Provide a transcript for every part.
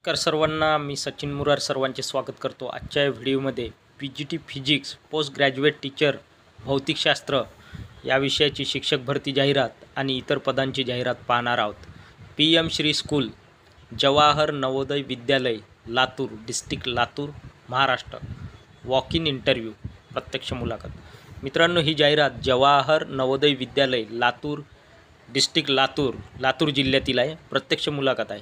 नमस्कार सर्वांना, मी सचिन मुरार सर्वांचे स्वागत करतो. आजच्या व्हिडिओमध्ये PGT physics post graduate teacher भौतिकशास्त्र या विषयाची शिक्षक भरती जाहिरात आणि इतर पदांची जाहिरात पाहणार आहोत. PM श्री स्कूल, जवाहर नवोदय विद्यालय, Latur district, Latur Maharashtra. Walk in interview, प्रत्यक्ष मुलाखत. मित्रांनो, ही जाहिरात जवाहर नवोदय विद्यालय, लातूर डिस्ट्रिक्ट, लातूर जिल्ह्यातील आहे. प्रत्यक्ष मुलाखत आहे.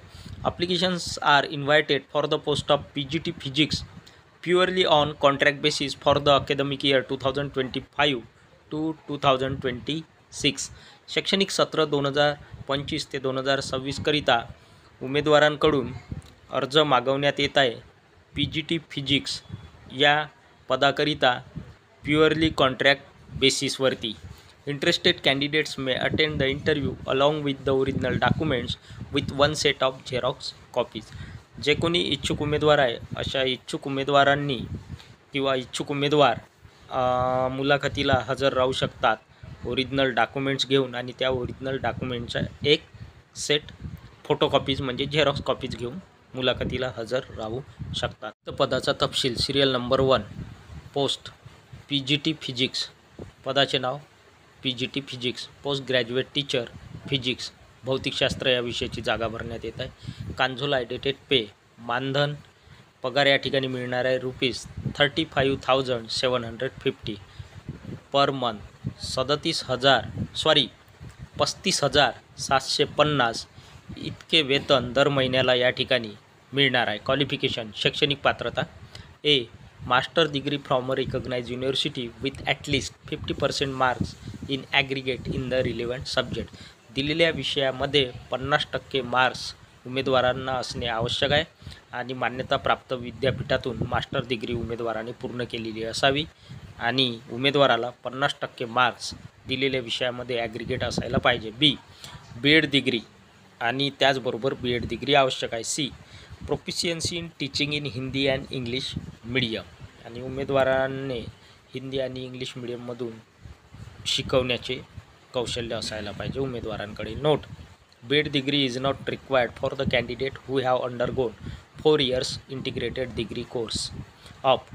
Applications are invited for the post of PGT Physics purely on contract basis for the academic year 2025 to 2026. शैक्षणिक सत्र 2025 ते 2026 करिता उमेदवारांकडून अर्ज मागवण्यात येत आहे. PGT फिजिक्स या पदाकरिता प्युअरली कॉन्ट्रॅक्ट बेसिसवरती. Interested candidates may attend the interview along with the original documents with one set of Xerox copies. जे कोणी इच्छुक उमेदवार आहे अशा इच्छुक उमेदवारांनी किंवा इच्छुक उमेदवार मुलाखतीला हजर राहू शकतात ओरिजिनल डॉक्युमेंट्स घेऊन, आणि त्या ओरिजिनल डॉक्युमेंटचा एक सेट फोटोकॉपीज म्हणजे झेरॉक्स कॉपीज घेऊन मुलाखतीला हजर राहू शकतात. तर पदाचा तपशील. Serial number 1 post PGT physics. पदाचे नाव PGT physics post graduate teacher physics भौतिकशास्त्र या विषयाची जागा भरण्यात येत आहे. कांझोला डेटेड पे, मानधन पगार या ठिकाणी मिळणार आहे ₹35,750 पर मंथ. 35,750 इतके वेतन दर महिन्याला या ठिकाणी मिळणार आहे. क्वालिफिकेशन, शैक्षणिक पात्रता. A, master degree from a recognised university with at least 50% marks in aggregate in the relevant subject. दिलेल्या विषयामध्ये 50% मार्क्स उमेदवारांना असणे आवश्यक आहे, आणि मान्यताप्राप्त विद्यापीठातून मास्टर डिग्री उमेदवाराने पूर्ण केलेली असावी, आणि उमेदवाराला 50% मार्क्स दिलेल्या विषयामध्ये ॲग्रिगेट असायला पाहिजे. बी, BEd डिग्री आणि त्याचबरोबर BEd डिग्री आवश्यक आहे. C, proficiency in teaching in Hindi and English medium, आणि उमेदवारांनी हिंदी आणि इंग्लिश मीडियममधून शिकवण्याचे कौशल्य असायला पाहिजे उमेदवारांकडे. Note, BEd degree is not required for the candidate who have undergone 4 years integrated degree course of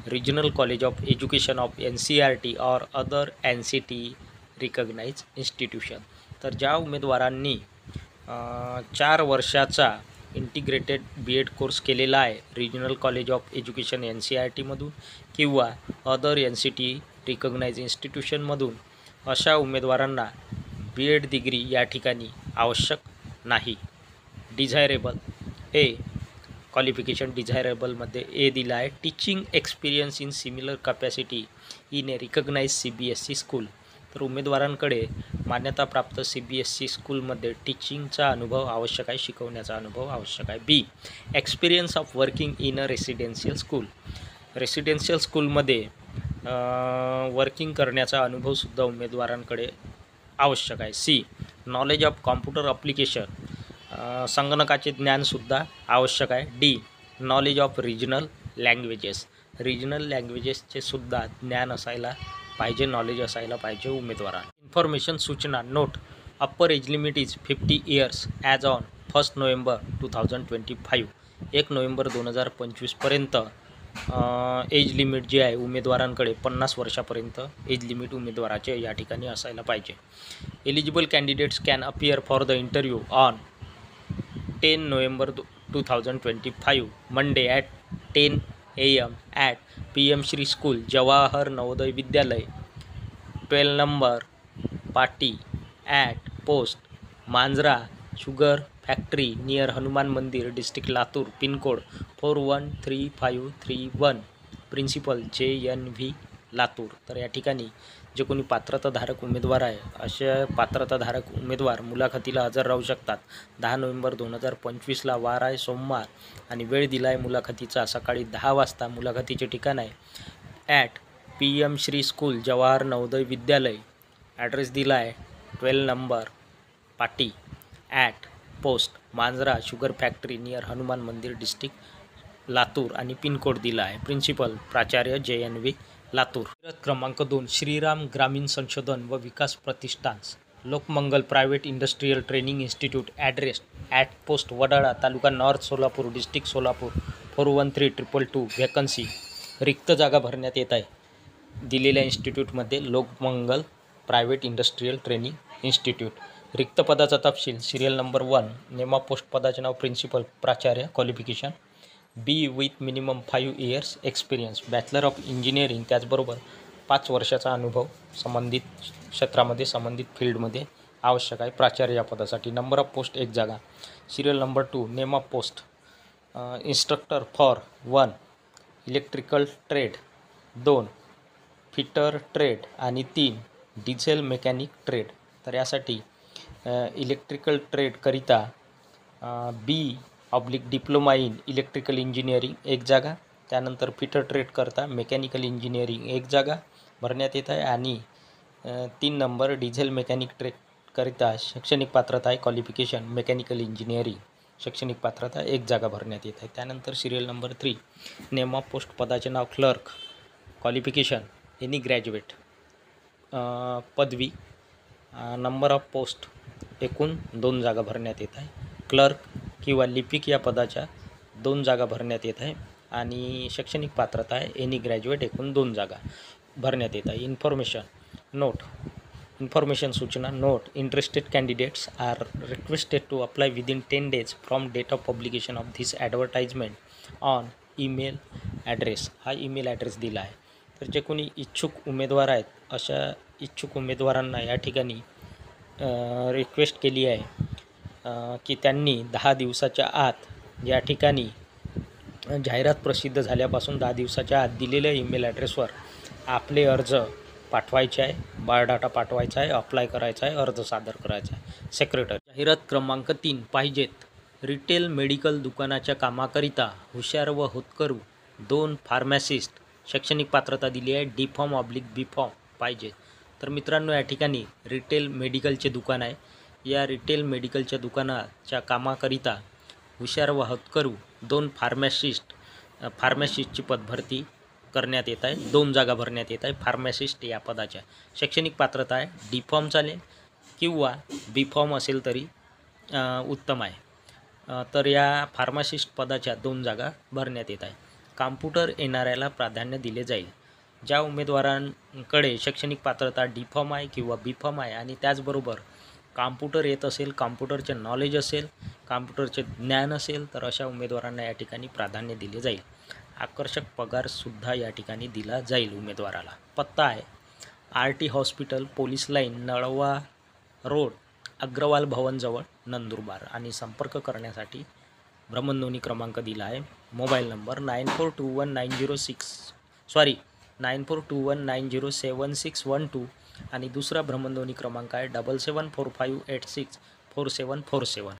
regional college of education of NCERT or other NCT recognise institution. तर ज्या उमेदवारांनी 4 वर्षाचा इंटिग्रेटेड BEd कोर्स केलेला आहे regional college of education NCERTमधून किंवा other NCT recognise इन्स्टिट्यूशनमधून, अशा उमेदवारांना BEd degree या ठिकाणी आवश्यक नाही. डिझायरेबल. ए, क्वालिफिकेशन डिझायरेबलमध्ये ए दिला आहे. Teaching experience in similar capacity in a recognise CBSE school. तर उमेदवारांकडे मान्यताप्राप्त CBSE स्कूलमध्ये टीचिंगचा अनुभव आवश्यक आहे, शिकवण्याचा अनुभव आवश्यक आहे. B, experience of working in a residential school. Residential स्कूलमध्ये वर्किंग करण्याचा अनुभवसुद्धा उमेदवारांकडे आवश्यक आहे. C, knowledge of computer application, संगणकाचे ज्ञानसुद्धा आवश्यक आहे. D, knowledge of regional languages. Regional लँग्वेजेसचे सुद्धा ज्ञान असायला पाहिजे, नॉलेज असायला पाहिजे उमेदवारांना. इन्फॉर्मेशन, सूचना. Note, upper age limit is 50 years as on 1 November 2025. 1 नोव्हेंबर 2025पर्यंत एज लिमिट जे आहे उमेदवारांकडे 50 वर्षापर्यंत एज लिमिट उमेदवाराचे या ठिकाणी असायला पाहिजे. Eligible candidates can appear for the interview on 10 November 2025 Monday at 10 AM at PM Shri school, Jawahar Navodaya Vidyalaya, 12 number Pati at post Manjara sugar factory near Hanuman मंदिर district Latur, pincode 413531, principal JNV Latur. तर या ठिकाणी जे कोणी पात्रताधारक उमेदवार आहे अशा पात्रताधारक उमेदवार मुलाखतीला हजर राहू शकतात. 10 नोव्हेंबर 2025ला वार आहे सोमवार, आणि वेळ दिला आहे मुलाखतीचा सकाळी 10 वाजता. मुलाखतीचे ठिकाण आहे at PM Shri school, Jawahar Navodaya Vidyalaya. Address दिला आहे 12 number Pati at post Manjara sugar factory near Hanuman मंदिर डिस्ट्रिक्ट लातूर, आणि पिनकोड दिला आहे प्रिन्सिपल प्राचार्य JNV लातूर. क्रमांक 2 श्रीराम ग्रामीण संशोधन व विकास प्रतिष्ठान, Lokmangal private industrial training institute. Address at post Wadala, taluka north Solapur, district Solapur 413222 vacancy. रिक्त जागा भरण्यात येत आहे. दिलेल्या इन्स्टिट्यूटमध्ये Lokmangal private industrial training institute. रिक्त पदाचा तपशील. Serial number 1, name of post पदाचे नाव प्रिन्सिपल, प्राचार्य. Qualification B with minimum 5 years experience, bachelor of engineering, त्याचबरोबर 5 वर्षाचा अनुभव संबंधित क्षेत्रामध्ये संबंधित फील्डमध्ये आवश्यक आहे. प्राचार्य या पदासाठी. नंबर ऑफ पोस्ट 1 जागा. Serial number 2, name of post instructor for 1 electrical trade, 2 fitter trade आणि 3 डिझेल मेकॅनिक ट्रेड. तर यासाठी इलेक्ट्रिकल ट्रेडकरिता B/ diploma in electrical engineering 1 जागा. त्यानंतर फिटर ट्रेड करता मेकॅनिकल इंजिनिअरिंग 1 जागा भरण्यात येत आहे. आणि 3 नंबर डिझेल मेकॅनिक ट्रेड करिता शैक्षणिक पात्रता आहे क्वालिफिकेशन मेकॅनिकल इंजिनिअरिंग, शैक्षणिक पात्रता 1 जागा भरण्यात येत आहे. त्यानंतर serial number 3, name of post पदाचे नाव क्लर्क, क्वालिफिकेशन एनी ग्रॅज्युएट, पदवी. नंबर ऑफ पोस्ट एकूण 2 जागा भरण्यात येत आहे. क्लर्क किंवा लिपिक या पदाच्या 2 जागा भरण्यात येत आहे. आणि शैक्षणिक पात्रता आहे एनी ग्रॅज्युएट, एकूण 2 जागा भरण्यात येत आहे. इन्फॉर्मेशन सूचना. Note, interested candidates are requested to apply within 10 days from date of publication of this advertisement on email address. हा ईमेल ॲड्रेस दिला आहे. तर जे कोणी इच्छुक उमेदवार आहेत, अशा इच्छुक उमेदवारांना या ठिकाणी रिक्वेस्ट केली आहे की त्यांनी 10 दिवसाच्या आत या ठिकाणी जाहिरात प्रसिद्ध झाल्यापासून 10 दिवसाच्या आत दिलेल्या ईमेल ॲड्रेसवर आपले अर्ज पाठवायचे आहे, बायोडाटा पाठवायचा आहे, अप्लाय करायचा आहे, अर्ज सादर करायचा आहे. सेक्रेटरी. जाहिरात क्रमांक 3 पाहिजेत. रिटेल मेडिकल दुकानाच्या कामाकरिता हुशार व होतकरू 2 फार्मासिस्ट. शैक्षणिक पात्रता दिली आहे D.Pharm/B.Pharm पाहिजे. तर मित्रांनो, या ठिकाणी रिटेल मेडिकलचे दुकान आहे. या रिटेल मेडिकलच्या दुकानाच्या कामाकरिता हुशार व होतकरू 2 फार्मासिस्टची पदभरती करण्यात येत आहे. 2 जागा भरण्यात येत आहे फार्मासिस्ट या पदाच्या. शैक्षणिक पात्रता आहे D.Pharm चालेल किंवा B.Pharm असेल तरी उत्तम आहे. तर या फार्मासिस्ट पदाच्या 2 जागा भरण्यात येत आहे. कॉम्प्युटर येणाऱ्याला प्राधान्य दिले जाईल. ज्या उमेदवारांकडे शैक्षणिक पात्रता D.Pharm आहे किंवा B.Pharm आहे आणि त्याचबरोबर कॉम्प्युटर येत असेल, कॉम्प्युटरचे नॉलेज असेल, कॉम्प्युटरचे ज्ञान असेल, तर अशा उमेदवारांना या ठिकाणी प्राधान्य दिले जाईल. आकर्षक पगारसुद्धा या ठिकाणी दिला जाईल उमेदवाराला. पत्ता आहे RT hospital, police line, Nalwa road, Agrawal भवनजवळ, नंदुरबार. आणि संपर्क करण्यासाठी भ्रमणध्वनी क्रमांक दिला आहे. मोबाईल नंबर 9421907612 आणि दुसरा भ्रमणध्वनी क्रमांक आहे 7745864747.